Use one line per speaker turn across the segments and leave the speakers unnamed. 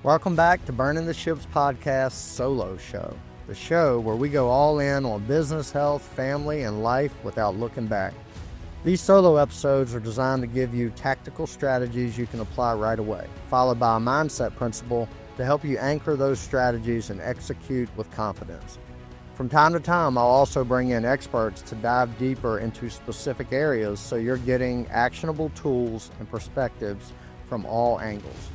Welcome back to Burning the Ships Podcast Solo Show, the show where we go all in on business, health, family, and life without looking back. These solo episodes are designed to give you tactical strategies you can apply right away, followed by a mindset principle to help you anchor those strategies and execute with confidence. From time to time, I'll also bring in experts to dive deeper into specific areas so you're getting actionable tools and perspectives from all angles.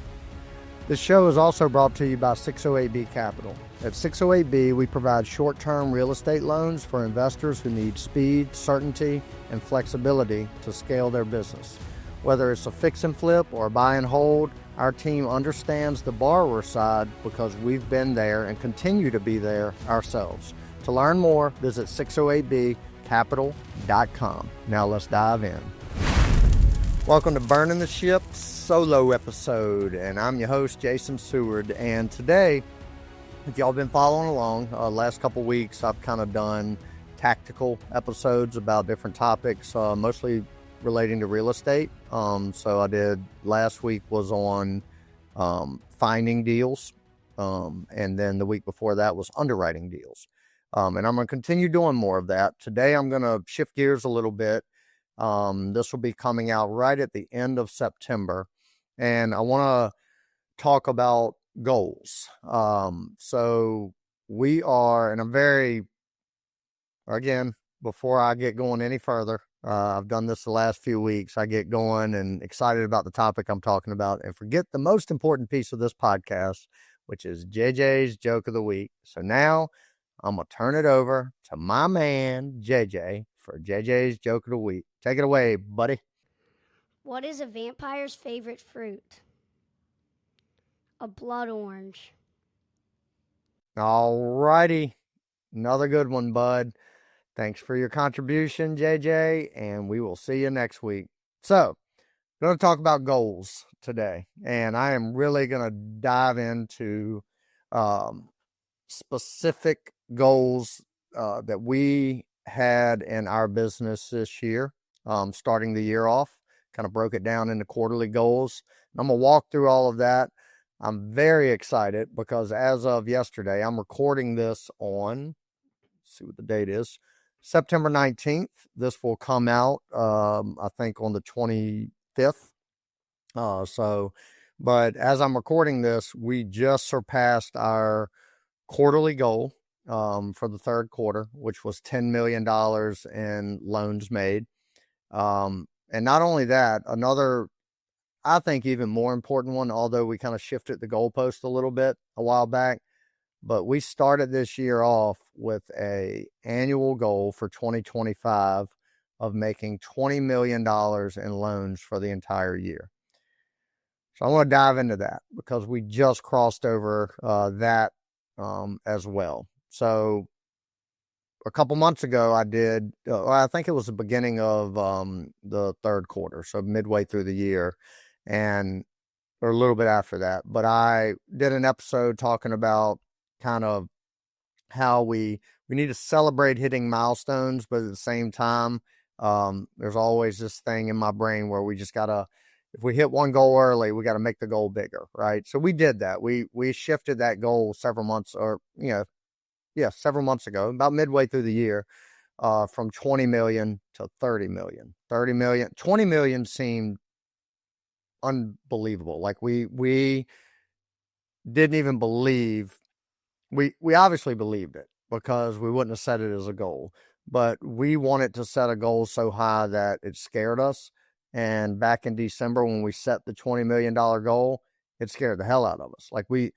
This show is also brought to you by 608B Capital. At 608B, we provide short-term real estate loans for investors who need speed, certainty, and flexibility to scale their business. Whether it's a fix and flip or a buy and hold, our team understands the borrower side because we've been there and continue to be there ourselves. To learn more, visit 608bcapital.com. Now let's dive in. Welcome to Burning the Ship solo episode, and I'm your host, Jason Seward. And today, if y'all been following along, last couple weeks, I've kind of done tactical episodes about different topics, mostly relating to real estate. So I did, last week was on finding deals, and then the week before that was underwriting deals. And I'm going to continue doing more of that. Today, I'm going to shift gears a little bit. This will be coming out right at the end of September, and I want to talk about goals. So we are, and I'm very, again, before I get going any further, I've done this the last few weeks. I get going and excited about the topic I'm talking about and forget the most important piece of this podcast, which is JJ's Joke of the Week. So now I'm going to turn it over to my man, JJ, for JJ's Joke of the Week. Take it away, buddy.
What is a vampire's favorite fruit? A blood orange.
All righty. Another good one, bud. Thanks for your contribution, JJ, and we will see you next week. So, I'm going to talk about goals today, and I am really going to dive into specific goals that we had in our business this year. Starting the year off, kind of broke it down into quarterly goals. I'm going to walk through all of that. I'm very excited because as of yesterday, I'm recording this on, let's see what the date is, September 19th. This will come out, I think, on the 25th. But as I'm recording this, we just surpassed our quarterly goal for the third quarter, which was $10 million in loans made. And not only that, another, I think, even more important one, although we kind of shifted the goalpost a little bit a while back, but we started this year off with a annual goal for 2025 of making $20 million in loans for the entire year. So I want to dive into that because we just crossed over that as well. So a couple months ago, I did, I think it was the beginning of the third quarter, so midway through the year, or a little bit after that. But I did an episode talking about kind of how we need to celebrate hitting milestones, but at the same time, there's always this thing in my brain where we just got to, if we hit one goal early, we got to make the goal bigger, right? So we did that. We shifted that goal several months several months ago, about midway through the year, from 20 million to 30 million. 20 million seemed unbelievable. Like we didn't even believe, we obviously believed it because we wouldn't have set it as a goal, but we wanted to set a goal so high that it scared us. And back in December, when we set the $20 million goal, it scared the hell out of us. Like we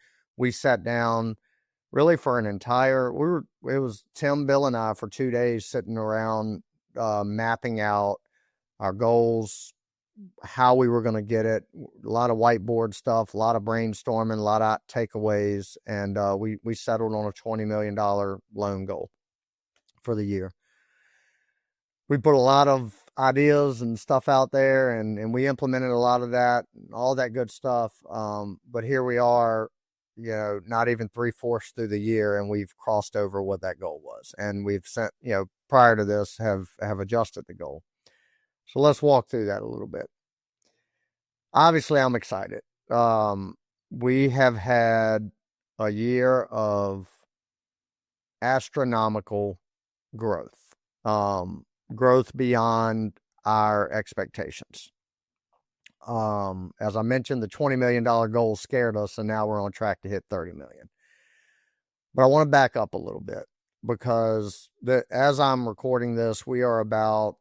sat down really for an entire, it was Tim, Bill, and I for 2 days sitting around mapping out our goals, how we were going to get it, a lot of whiteboard stuff, a lot of brainstorming, a lot of takeaways, and we settled on a $20 million loan goal for the year. We put a lot of ideas and stuff out there, and we implemented a lot of that, all that good stuff. But here we are, not even 3/4 through the year, and we've crossed over what that goal was. And we've sent, prior to this, have adjusted the goal. So let's walk through that a little bit. Obviously, I'm excited. we have had a year of astronomical growth, growth beyond our expectations. As I mentioned, the $20 million goal scared us, and now we're on track to hit 30 million. But I want to back up a little bit because as I'm recording this, we are about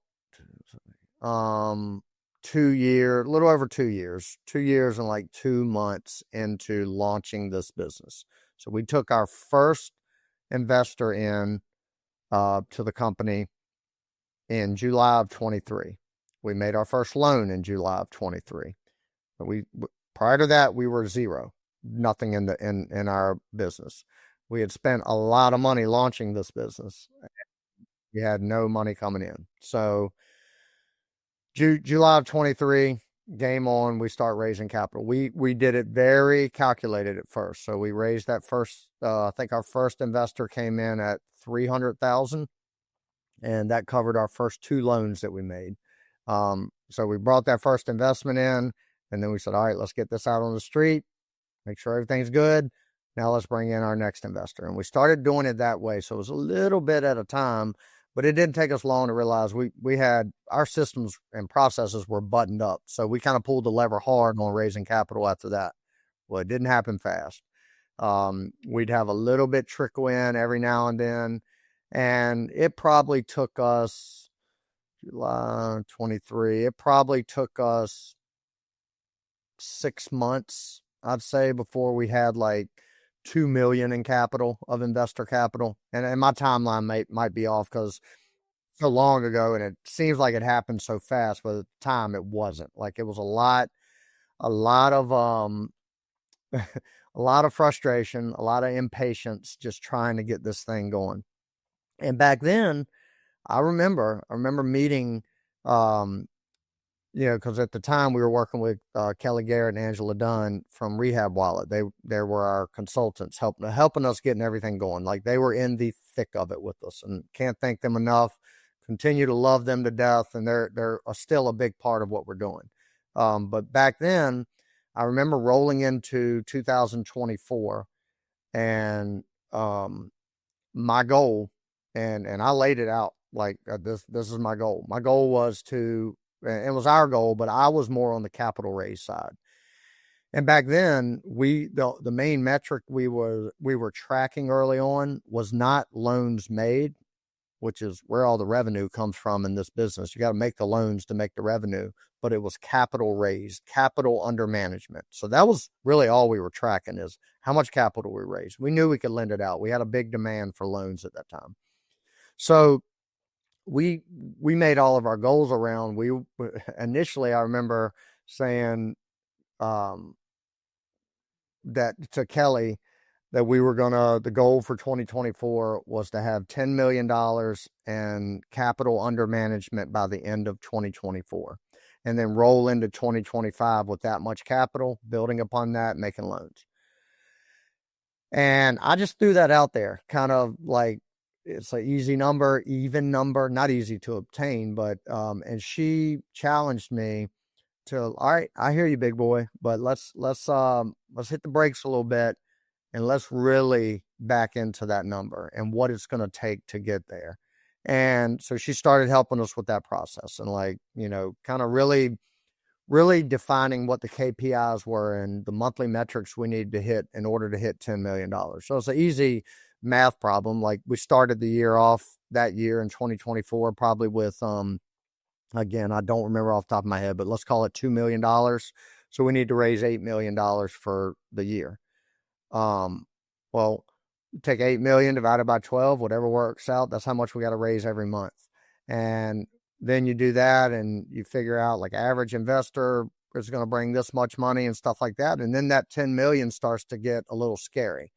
2 years, a little over 2 years and like 2 months into launching this business. So we took our first investor in to the company in July of 23. We made our first loan in July of 23. But prior to that, we were zero, nothing in our business. We had spent a lot of money launching this business. We had no money coming in. So July of 23, game on, we start raising capital. We did it very calculated at first. So we raised that first, I think our first investor came in at 300,000, and that covered our first 2 loans that we made. So we brought that first investment in, and then we said, all right, let's get this out on the street, make sure everything's good. Now let's bring in our next investor. And we started doing it that way. So it was a little bit at a time, but it didn't take us long to realize we had our systems and processes were buttoned up. So we kind of pulled the lever hard on raising capital after that. Well, it didn't happen fast. We'd have a little bit trickle in every now and then. And it probably took us July 23. It probably took us 6 months, I'd say, before we had like 2 million in capital, of investor capital. And my timeline might be off because so long ago, and it seems like it happened so fast, but at the time it wasn't. Like it was a lot of a lot of frustration, a lot of impatience, just trying to get this thing going. And back then, I remember meeting, because at the time we were working with Kelly Garrett and Angela Dunn from Rehab Wallet. They were our consultants, helping us getting everything going. Like they were in the thick of it with us, and can't thank them enough. Continue to love them to death, and they're still a big part of what we're doing. But back then, I remember rolling into 2024, and my goal, and I laid it out like this is my goal. My goal was to, it was our goal, but I was more on the capital raise side. And back then, the main metric we were tracking early on was not loans made, which is where all the revenue comes from in this business. You got to make the loans to make the revenue, but it was capital raised, capital under management. So that was really all we were tracking, is how much capital we raised. We knew we could lend it out. We had a big demand for loans at that time. So we made all of our goals around, initially, I remember saying that to Kelly, that the goal for 2024 was to have $10 million in capital under management by the end of 2024, and then roll into 2025 with that much capital, building upon that, making loans. And I just threw that out there, kind of like, it's an easy number, even number, not easy to obtain, but, and she challenged me to, all right, I hear you, big boy, but let's hit the brakes a little bit, and let's really back into that number and what it's going to take to get there. And so she started helping us with that process, and kind of really defining what the KPIs were and the monthly metrics we needed to hit in order to hit $10 million. So it's an easy math problem. Like we started the year off that year in 2024, probably with, again, I don't remember off the top of my head, but let's call it $2 million. So we need to raise $8 million for the year. Well, take 8 million divided by 12, whatever works out, that's how much we got to raise every month. And then you do that, and you figure out like average investor is going to bring this much money and stuff like that. And then that 10 million starts to get a little scary.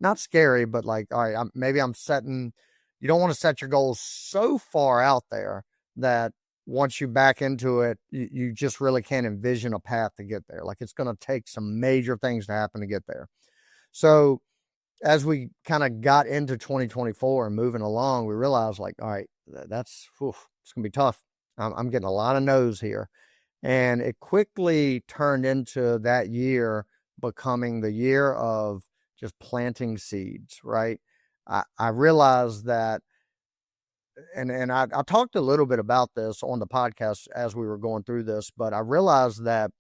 Not scary, but like, all right, maybe I'm setting, you don't want to set your goals so far out there that once you back into it, you just really can't envision a path to get there. Like it's going to take some major things to happen to get there. So as we kind of got into 2024 and moving along, we realized like, all right, it's going to be tough. I'm getting a lot of no's here. And it quickly turned into that year becoming the year of just planting seeds, right? I realized that, and I talked a little bit about this on the podcast as we were going through this, but I realized that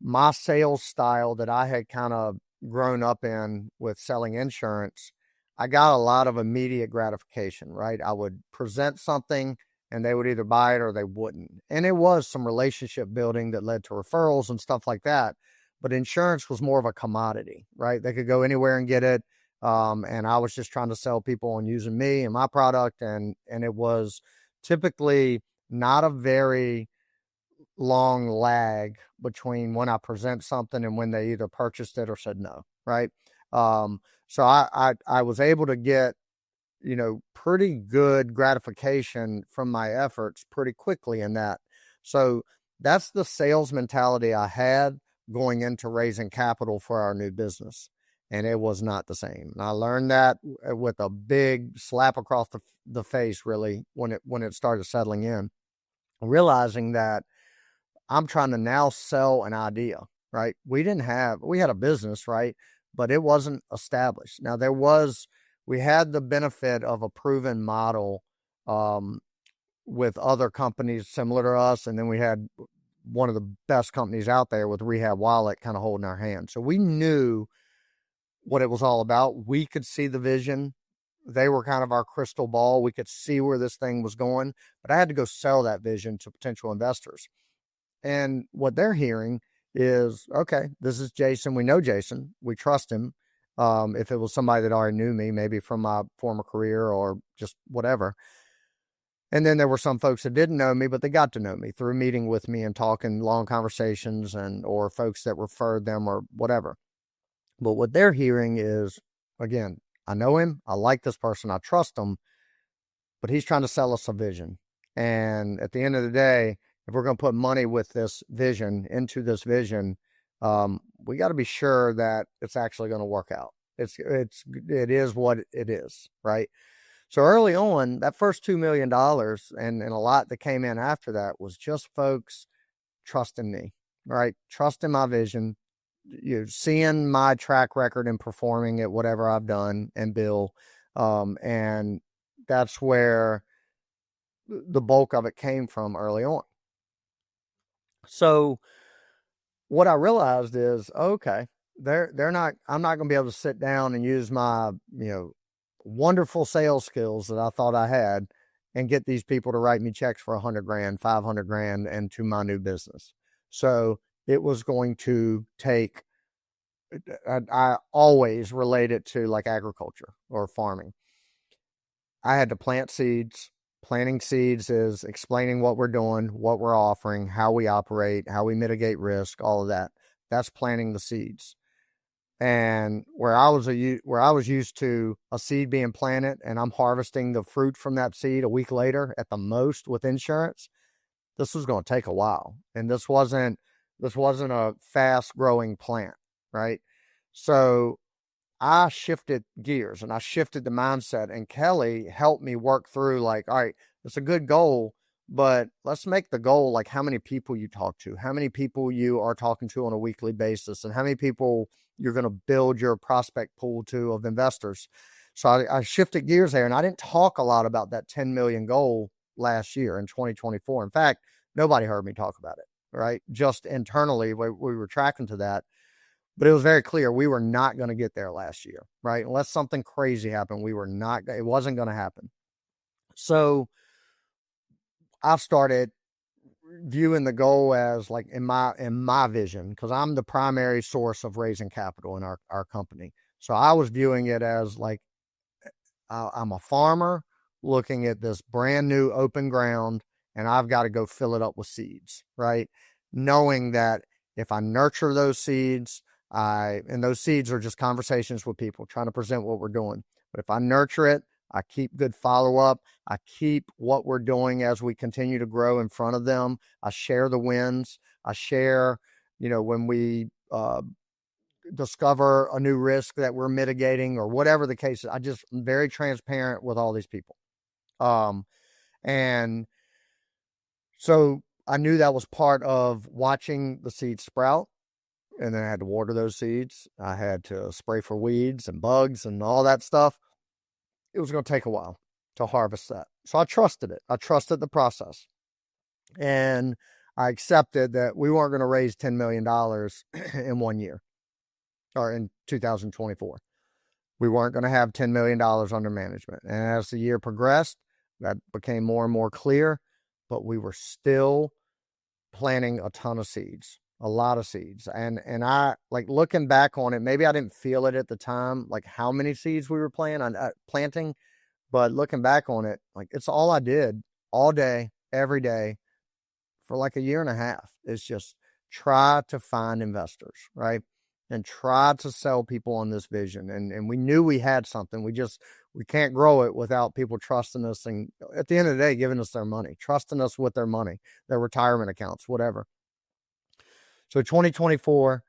my sales style that I had kind of grown up in with selling insurance, I got a lot of immediate gratification, right? I would present something and they would either buy it or they wouldn't. And it was some relationship building that led to referrals and stuff like that. But insurance was more of a commodity, right? They could go anywhere and get it. And I was just trying to sell people on using me and my product. And it was typically not a very long lag between when I present something and when they either purchased it or said no, right? So I was able to get, pretty good gratification from my efforts pretty quickly in that. So that's the sales mentality I had going into raising capital for our new business. And it was not the same. And I learned that with a big slap across the face, really, when it started settling in, realizing that I'm trying to now sell an idea, right? We had a business, right? But it wasn't established. Now we had the benefit of a proven model with other companies similar to us. And then we had one of the best companies out there with Rehab Wallet kind of holding our hand. So we knew what it was all about. We could see the vision. They were kind of our crystal ball. We could see where this thing was going, but I had to go sell that vision to potential investors. And what they're hearing is, okay, this is Jason. We know Jason. We trust him. If it was somebody that already knew me, maybe from my former career or just whatever. And then there were some folks that didn't know me, but they got to know me through meeting with me and talking long conversations or folks that referred them or whatever. But what they're hearing is, again, I know him. I like this person. I trust him, but he's trying to sell us a vision. And at the end of the day, if we're going to put money with this vision into this vision, we got to be sure that it's actually going to work out. It is what it is, right? So early on, that first $2 million and a lot that came in after that was just folks trusting me, right? Trusting my vision, seeing my track record and performing at whatever I've done and Bill. And that's where the bulk of it came from early on. So what I realized is, okay, I'm not going to be able to sit down and use my, wonderful sales skills that I thought I had and get these people to write me checks for $100,000, $500,000 into my new business. So it was going to take, I always relate it to like agriculture or farming. I had to plant seeds. Planting seeds is explaining what we're doing, what we're offering, how we operate, how we mitigate risk, all of that. That's planting the seeds. And where I was used to a seed being planted and I'm harvesting the fruit from that seed a week later at the most with insurance, this was going to take a while. And this wasn't a fast growing plant, right? So I shifted gears and I shifted the mindset, and Kelly helped me work through like, all right, it's a good goal, but let's make the goal like how many people you talk to, how many people you are talking to on a weekly basis, and how many people you're going to build your prospect pool to of investors. So I shifted gears there, and I didn't talk a lot about that 10 million goal last year in 2024. In fact, nobody heard me talk about it, right? Just internally, we were tracking to that. But it was very clear we were not going to get there last year, right? Unless something crazy happened, it wasn't going to happen. So I started viewing the goal as like in my vision, because I'm the primary source of raising capital in our company. So I was viewing it as like, I'm a farmer looking at this brand new open ground and I've got to go fill it up with seeds, right? Knowing that if I nurture those seeds, and those seeds are just conversations with people trying to present what we're doing. But if I nurture it, I keep good follow-up. I keep what we're doing as we continue to grow in front of them. I share the wins. I share, when we discover a new risk that we're mitigating or whatever the case is. I'm very transparent with all these people. And so I knew that was part of watching the seed sprout, and then I had to water those seeds. I had to spray for weeds and bugs and all that stuff. It was going to take a while to harvest that. So I trusted it. I trusted the process. And I accepted that we weren't going to raise $10 million in 1 year or in 2024. We weren't going to have $10 million under management. And as the year progressed, that became more and more clear, but we were still planting a ton of seeds, a lot of seeds. And I, like, looking back on it, maybe I didn't feel it at the time, like how many seeds we were planting, but looking back on it, like, it's all I did all day, every day for like a year and a half is just try to find investors, right? And try to sell people on this vision. And we knew we had something. We can't grow it without people trusting us and at the end of the day, giving us their money, trusting us with their money, their retirement accounts, whatever. So 2024,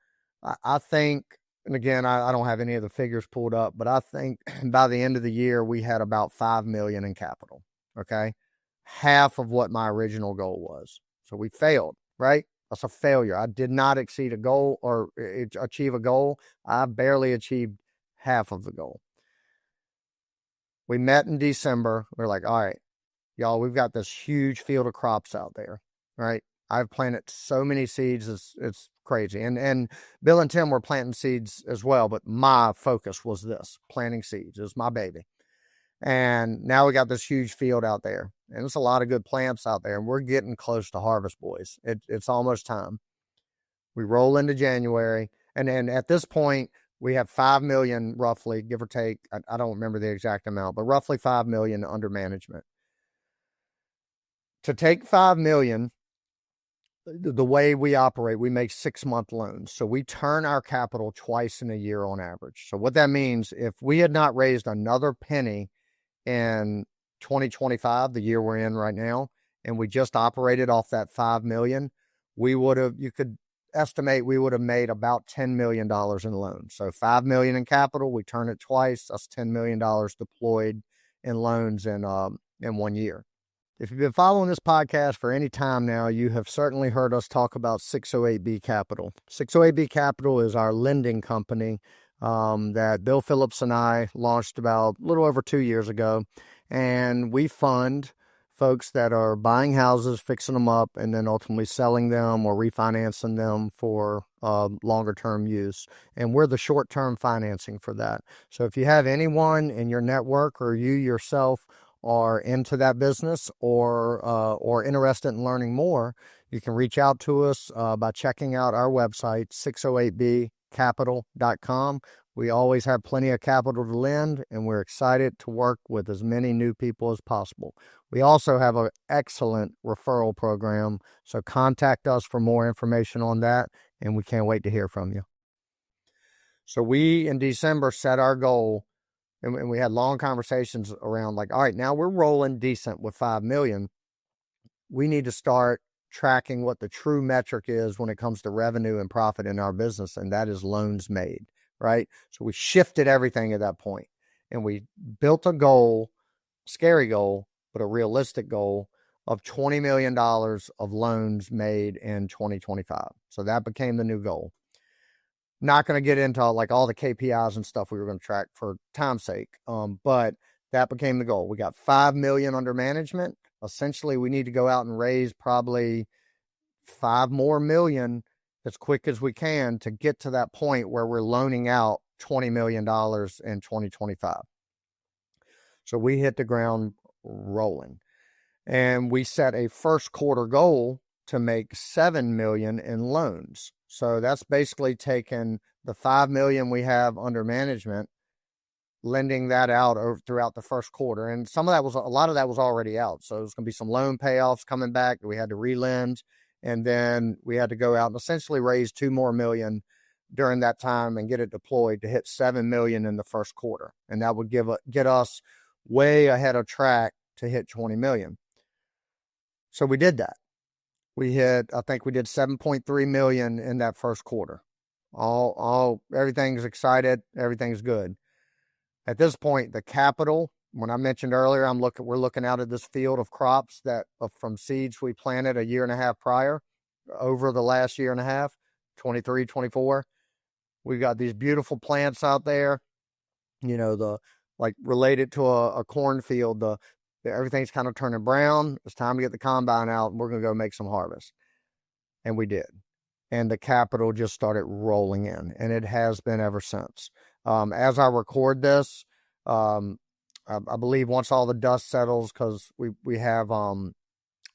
I think, and again, I don't have any of the figures pulled up, but I think by the end of the year, we had about 5 million in capital. Okay. Half of what my original goal was. So we failed, right? That's a failure. I did not exceed a goal or achieve a goal. I barely achieved half of the goal. We met in December. We're like, all right, y'all, we've got this huge field of crops out there, right? I've planted so many seeds. It's crazy. And Bill and Tim were planting seeds as well, but my focus was this, planting seeds. It was my baby. And now we got this huge field out there. And it's a lot of good plants out there. And we're getting close to harvest, boys. It's almost time. We roll into January. And then at this point, we have 5 million roughly, give or take. I don't remember the exact amount, but roughly 5 million under management. To take 5 million, the way we operate, we make 6-month loans. So we turn our capital twice in a year on average. So what that means, if we had not raised another penny in 2025, the year we're in right now, and we just operated off that 5 million, you could estimate we would have made about $10 million in loans. So 5 million in capital, we turn it twice. That's $10 million deployed in loans in 1 year. If you've been following this podcast for any time now, you have certainly heard us talk about 608B Capital. 608B Capital is our lending company that Bill Phillips and I launched about a little over 2 years ago. And we fund folks that are buying houses, fixing them up, and then ultimately selling them or refinancing them for longer term use. And we're the short term financing for that. So if you have anyone in your network or you yourself are into that business or interested in learning more, you can reach out to us by checking out our website, 608bcapital.com. We always have plenty of capital to lend, and we're excited to work with as many new people as possible. We also have an excellent referral program, so contact us for more information on that, and we can't wait to hear from you. So we, in December, set our goal, and we had long conversations around like, all right, now we're rolling decent with 5 million. We need to start tracking what the true metric is when it comes to revenue and profit in our business, and that is loans made, right? So we shifted everything at that point, and we built a goal, scary goal, but a realistic goal of $20 million of loans made in 2025. So that became the new goal. Not going to get into like all the KPIs and stuff we were going to track for time's sake. But that became the goal. We got 5 million under management. Essentially, we need to go out and raise probably 5 more million as quick as we can to get to that point where we're loaning out $20 million in 2025. So we hit the ground rolling, and we set a first quarter goal to make 7 million in loans. So that's basically taking the 5 million we have under management, lending that out throughout the first quarter. And a lot of that was already out. So there's going to be some loan payoffs coming back that we had to relend. And then we had to go out and essentially raise 2 more million during that time and get it deployed to hit 7 million in the first quarter. And that would get us way ahead of track to hit 20 million. So we did that. I think we did 7.3 million in that first quarter. Everything's excited. Everything's good. At this point, the capital, when I mentioned earlier, we're looking out at this field of crops from seeds we planted a year and a half prior over the last year and a half. 23, 24. We've got these beautiful plants out there, the like related to a cornfield, everything's kind of turning brown. It's time to get the combine out and we're going to go make some harvest. And we did. And the capital just started rolling in, and it has been ever since. As I record this, I believe once all the dust settles, because we have a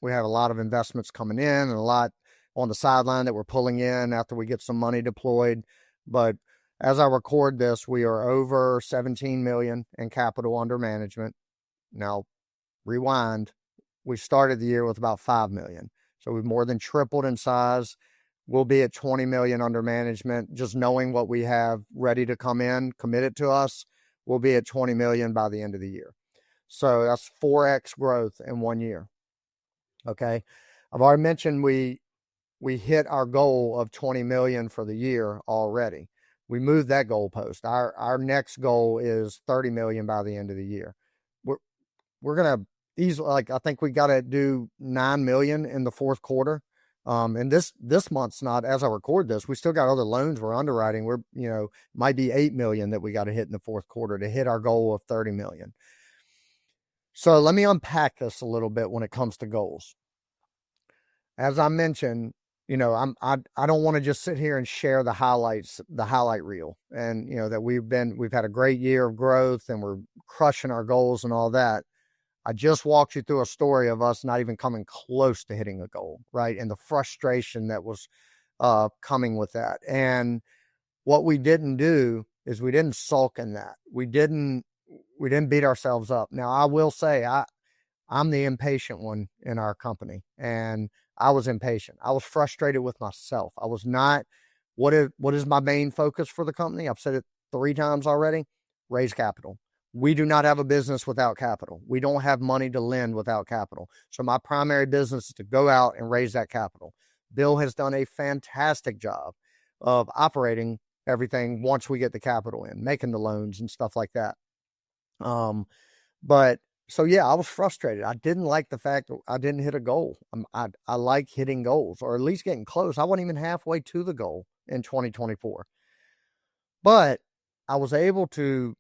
lot of investments coming in and a lot on the sideline that we're pulling in after we get some money deployed. But as I record this, we are over 17 million in capital under management. Now, rewind, we started the year with about 5 million. So we've more than tripled in size. We'll be at 20 million under management. Just knowing what we have ready to come in, committed to us, we'll be at 20 million by the end of the year. So that's 4x growth in 1 year. Okay. I've already mentioned we hit our goal of 20 million for the year already. We moved that goalpost. Our next goal is 30 million by the end of the year. We're going to easily, I think we got to do 9 million in the fourth quarter. And this month's not, as I record this, we still got other loans we're underwriting. Might be 8 million that we got to hit in the fourth quarter to hit our goal of 30 million. So let me unpack this a little bit when it comes to goals. As I mentioned, I don't want to just sit here and share the highlight reel, and that we've had a great year of growth and we're crushing our goals and all that. I just walked you through a story of us not even coming close to hitting a goal, right? And the frustration that was coming with that. And what we didn't do is we didn't sulk in that. We didn't beat ourselves up. Now, I will say I'm the impatient one in our company, and I was impatient. I was frustrated with myself. I was not. What is my main focus for the company? I've said it 3 times already. Raise capital. We do not have a business without capital. We don't have money to lend without capital. So my primary business is to go out and raise that capital. Bill has done a fantastic job of operating everything once we get the capital in, making the loans and stuff like that. But so yeah, I was frustrated. I didn't like the fact that I didn't hit a goal. I like hitting goals, or at least getting close. I wasn't even halfway to the goal in 2024. But I was able to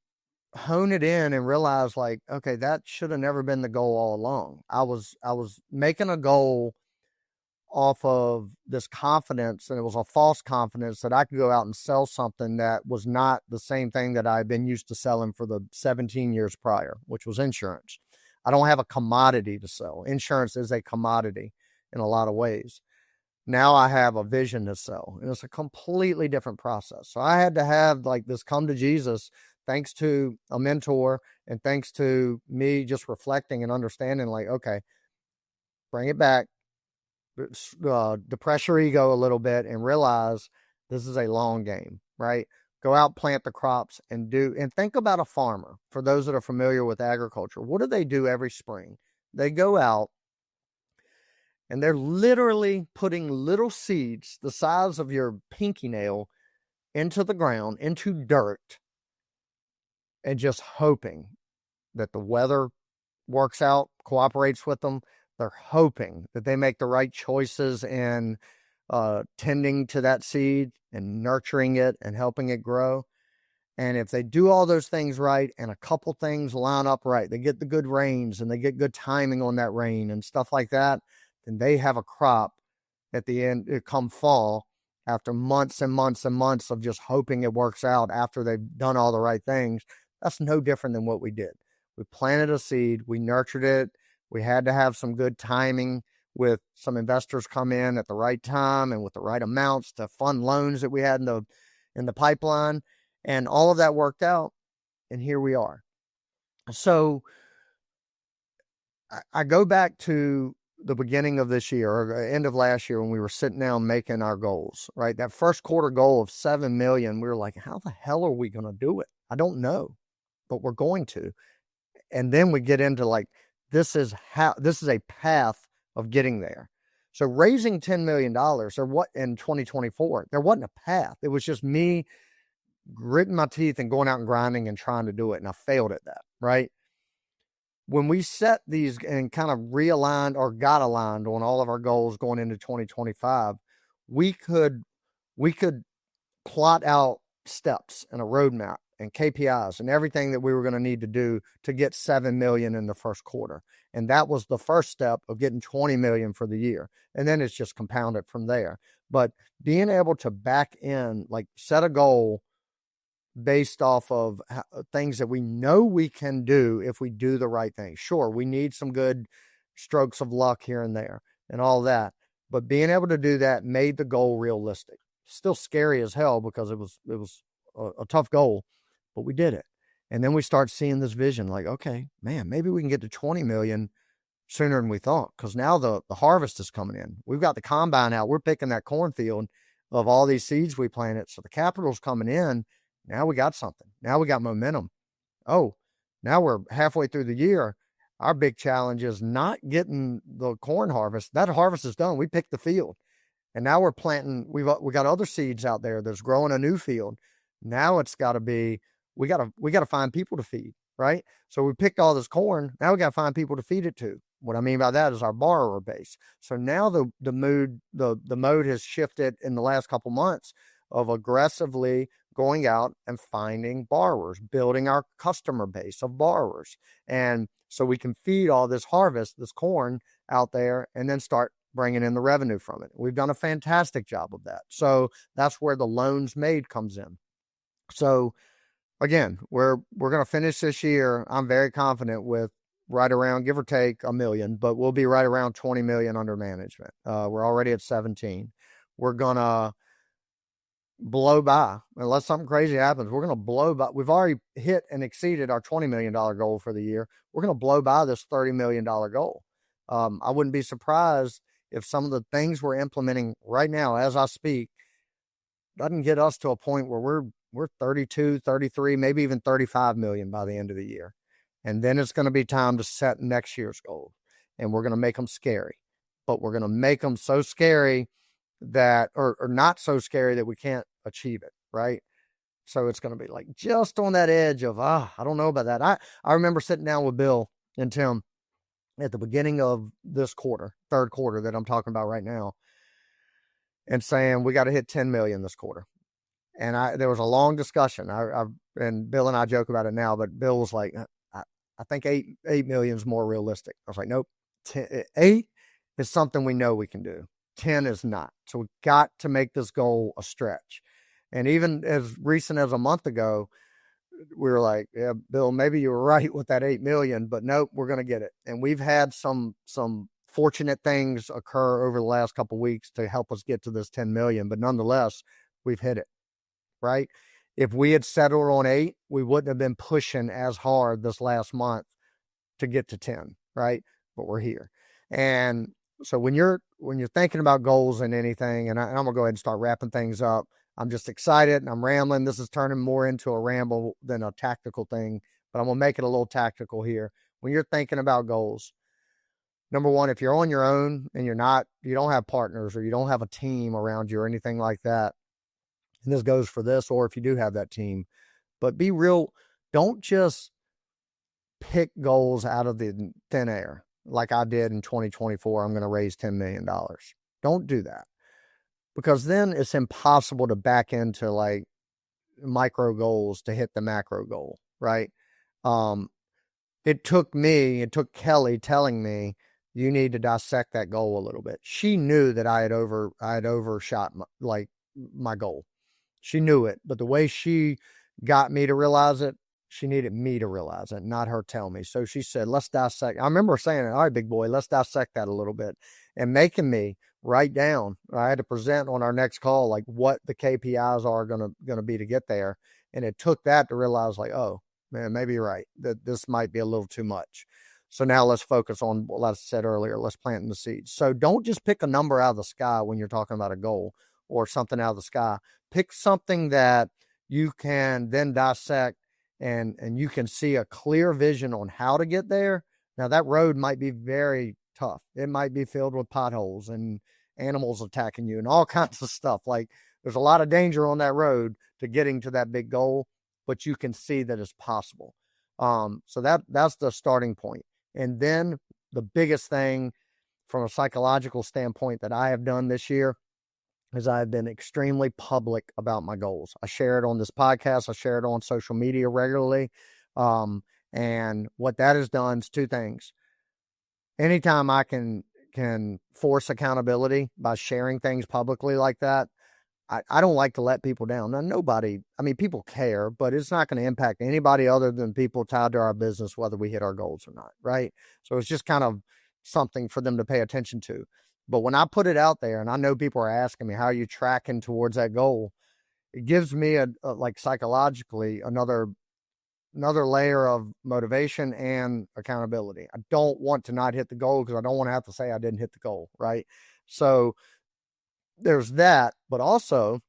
hone it in and realize, okay, that should have never been the goal all along. I was making a goal off of this confidence, and it was a false confidence that I could go out and sell something that was not the same thing that I've been used to selling for the 17 years prior, which was insurance. I don't have a commodity to sell. Insurance is a commodity in a lot of ways. Now I have a vision to sell, and it's a completely different process. So I had to have this come to Jesus, thanks to a mentor and thanks to me just reflecting and understanding, okay, bring it back, depress your ego a little bit and realize this is a long game, right? Go out, plant the crops, and think about a farmer. For those that are familiar with agriculture, what do they do every spring? They go out and they're literally putting little seeds the size of your pinky nail into the ground, into dirt, and just hoping that the weather works out, cooperates with them. They're hoping that they make the right choices in tending to that seed and nurturing it and helping it grow. And if they do all those things right and a couple things line up right, they get the good rains and they get good timing on that rain and stuff like that, then they have a crop at the end, come fall, after months and months and months of just hoping it works out after they've done all the right things. That's no different than what we did. We planted a seed, we nurtured it. We had to have some good timing with some investors come in at the right time and with the right amounts to fund loans that we had in the pipeline. And all of that worked out. And here we are. So I go back to the beginning of this year, or end of last year, when we were sitting down making our goals, right? That first quarter goal of 7 million, we were like, how the hell are we going to do it? I don't know, but we're going to. And then we get into this is a path of getting there. So raising $10 million or what in 2024, there wasn't a path. It was just me gritting my teeth and going out and grinding and trying to do it. And I failed at that, right? When we set these and kind of realigned or got aligned on all of our goals going into 2025, we could we could plot out steps and a roadmap and KPIs and everything that we were going to need to do to get 7 million in the first quarter. And that was the first step of getting 20 million for the year. And then it's just compounded from there. But being able to back in, like set a goal based off of things that we know we can do if we do the right thing. Sure, we need some good strokes of luck here and there and all that. But being able to do that made the goal realistic. Still scary as hell because it was a tough goal, but we did it. And then we start seeing this vision like, okay, man, maybe we can get to 20 million sooner than we thought, because now the harvest is coming in. We've got the combine out. We're picking that cornfield of all these seeds we planted. So the capital's coming in. Now we got something. Now we got momentum. Oh, now we're halfway through the year. Our big challenge is not getting the corn harvest. That harvest is done. We picked the field. And now we're planting. We got other seeds out there that's growing a new field. Now it's got to be, we got to find people to feed, right? So we picked all this corn. Now we got to find people to feed it to. What I mean by that is our borrower base. So now the mode has shifted in the last couple months of aggressively going out and finding borrowers, building our customer base of borrowers. And so we can feed all this harvest, this corn out there, and then start bringing in the revenue from it. We've done a fantastic job of that. So that's where the loans made comes in. So again, we're going to finish this year, I'm very confident, with right around, give or take, 1 million, but we'll be right around 20 million under management. We're already at 17. We're going to blow by. Unless something crazy happens, we're going to blow by. We've already hit and exceeded our $20 million goal for the year. We're going to blow by this $30 million goal. I wouldn't be surprised if some of the things we're implementing right now, as I speak, doesn't get us to a point where we're 32, 33, maybe even 35 million by the end of the year. And then it's going to be time to set next year's goals. And we're going to make them scary. But we're going to make them so scary that, or not so scary that we can't achieve it, right? So it's going to be like just on that edge of, I don't know about that. I remember sitting down with Bill and Tim at the beginning of this quarter, third quarter that I'm talking about right now, and saying we got to hit 10 million this quarter. And there was a long discussion. And Bill and I joke about it now, but Bill was like, I think 8 million is more realistic. I was like, nope. 8 is something we know we can do. 10 is not. So we got to make this goal a stretch. And even as recent as a month ago, we were like, yeah, Bill, maybe you were right with that 8 million, but nope, we're going to get it. And we've had some fortunate things occur over the last couple of weeks to help us get to this 10 million, but nonetheless, we've hit it, right? If we had settled on 8, we wouldn't have been pushing as hard this last month to get to 10, right? But we're here. And so when you're thinking about goals and anything, and I'm going to go ahead and start wrapping things up, I'm just excited and I'm rambling. This is turning more into a ramble than a tactical thing, but I'm going to make it a little tactical here. When you're thinking about goals, number one, if you're on your own and you don't have partners or you don't have a team around you or anything like that, and this goes for this, or if you do have that team, but be real. Don't just pick goals out of the thin air like I did in 2024. I'm going to raise $10 million. Don't do that, because then it's impossible to back into like micro goals to hit the macro goal, right? It took Kelly telling me, you need to dissect that goal a little bit. She knew that I had overshot my goal. She knew it, but the way she got me to realize it, she needed me to realize it, not her tell me. So she said, let's dissect. I remember saying, all right, big boy, let's dissect that a little bit, and making me write down. I had to present on our next call, like what the KPIs are going to be to get there. And it took that to realize like, oh man, maybe you're right, that this might be a little too much. So now let's focus on what I said earlier. Let's plant the seeds. So don't just pick a number out of the sky when you're talking about a goal or something out of the sky. Pick something that you can then dissect and you can see a clear vision on how to get there. Now that road might be very tough. It might be filled with potholes and animals attacking you and all kinds of stuff. Like there's a lot of danger on that road to getting to that big goal, but you can see that it's possible. So that's the starting point. And then the biggest thing from a psychological standpoint that I have done this year is I've been extremely public about my goals. I share it on this podcast. I share it on social media regularly. And what that has done is two things. Anytime I can force accountability by sharing things publicly like that, I don't like to let people down. Now, nobody, I mean, people care, but it's not going to impact anybody other than people tied to our business, whether we hit our goals or not, right? So it's just kind of something for them to pay attention to. But when I put it out there, and I know people are asking me, how are you tracking towards that goal? It gives me a like psychologically another layer of motivation and accountability. I don't want to not hit the goal because I don't want to have to say I didn't hit the goal, right? So there's that, but also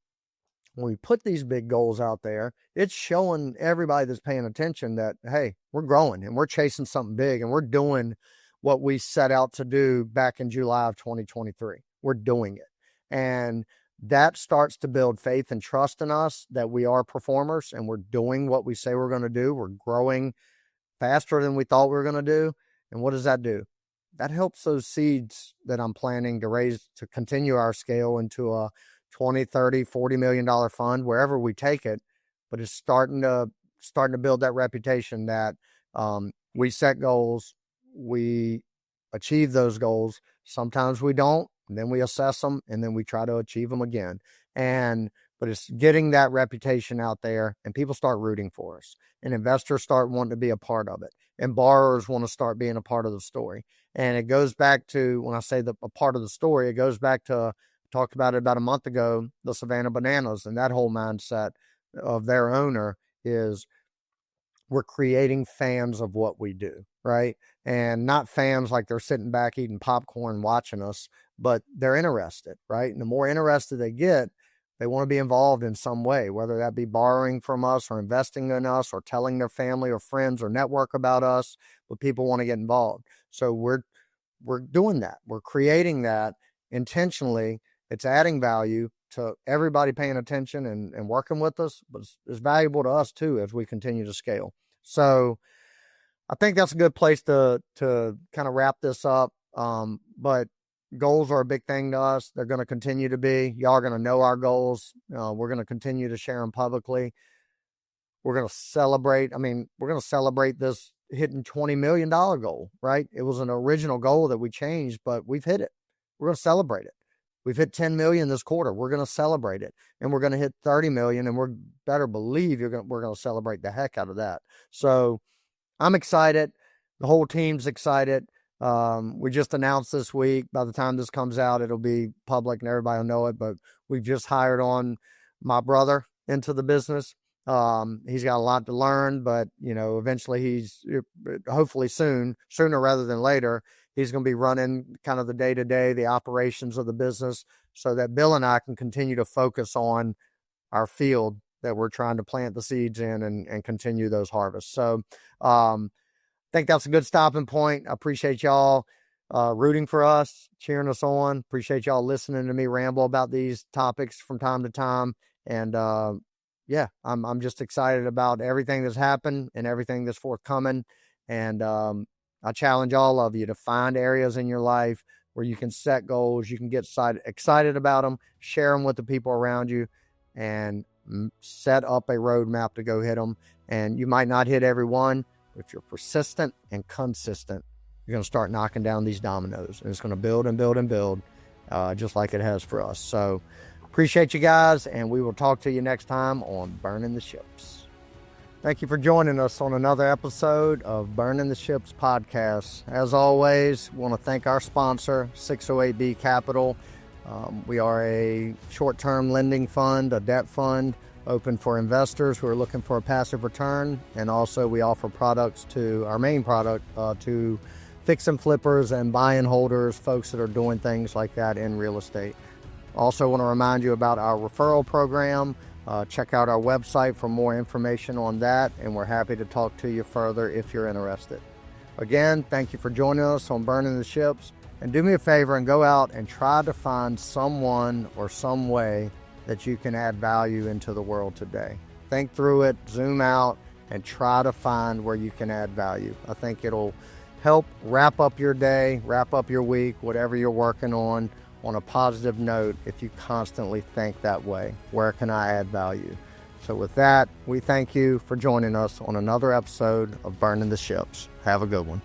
when we put these big goals out there, it's showing everybody that's paying attention that, hey, we're growing and we're chasing something big and we're doing what we set out to do back in July of 2023. We're doing it. And that starts to build faith and trust in us that we are performers and we're doing what we say we're going to do. We're growing faster than we thought we were going to do. And what does that do? That helps those seeds that I'm planning to raise to continue our scale into a 20, 30, $40 million fund, wherever we take it. But it's starting to build that reputation that we set goals, we achieve those goals. Sometimes we don't, and then we assess them, and then we try to achieve them again. But it's getting that reputation out there, and people start rooting for us, and investors start wanting to be a part of it, and borrowers want to start being a part of the story. And it goes back to, when I say a part of the story, it goes back to, talked about it about a month ago, the Savannah Bananas, and that whole mindset of their owner is we're creating fans of what we do, right? And not fans like they're sitting back eating popcorn watching us, but they're interested, right? And the more interested they get, they want to be involved in some way, whether that be borrowing from us or investing in us or telling their family or friends or network about us, but people want to get involved. So we're doing that. We're creating that intentionally. It's adding value to everybody paying attention and working with us, but it's valuable to us too as we continue to scale. So I think that's a good place to kind of wrap this up. But goals are a big thing to us. They're going to continue to be. Y'all are going to know our goals. We're going to continue to share them publicly. We're going to celebrate. We're going to celebrate this hitting $20 million goal, right? It was an original goal that we changed, but we've hit it. We're going to celebrate it. We've hit 10 million this quarter. We're going to celebrate it. And we're going to hit 30 million. And we're better believe we're going to celebrate the heck out of that. So I'm excited. The whole team's excited. We just announced this week. By the time this comes out, it'll be public and everybody will know it. But we've just hired on my brother into the business. He's got a lot to learn, but eventually hopefully sooner rather than later, he's going to be running kind of the day-to-day, the operations of the business so that Bill and I can continue to focus on our field that we're trying to plant the seeds in and continue those harvests. So, I think that's a good stopping point. I appreciate y'all rooting for us, cheering us on. Appreciate y'all listening to me ramble about these topics from time to time. And I'm just excited about everything that's happened and everything that's forthcoming. And I challenge all of you to find areas in your life where you can set goals, you can get excited about them, share them with the people around you, and set up a roadmap to go hit them. And you might not hit every one, but if you're persistent and consistent, you're going to start knocking down these dominoes, and it's going to build and build and build, just like it has for us. So appreciate you guys, and we will talk to you next time on Burning the Ships. Thank you for joining us on another episode of Burning the Ships podcast. As always, want to thank our sponsor, 608B Capital. We are a short-term lending fund, a debt fund, open for investors who are looking for a passive return. And also we offer products our main product to fix and flippers and buy and holders, folks that are doing things like that in real estate. Also want to remind you about our referral program. Check out our website for more information on that, and we're happy to talk to you further if you're interested. Again, thank you for joining us on Burning the Ships, and do me a favor and go out and try to find someone or some way that you can add value into the world today. Think through it, zoom out, and try to find where you can add value. I think it'll help wrap up your day, wrap up your week, whatever you're working on on a positive note if you constantly think that way. Where can I add value? So with that, we thank you for joining us on another episode of Burning the Ships. Have a good one.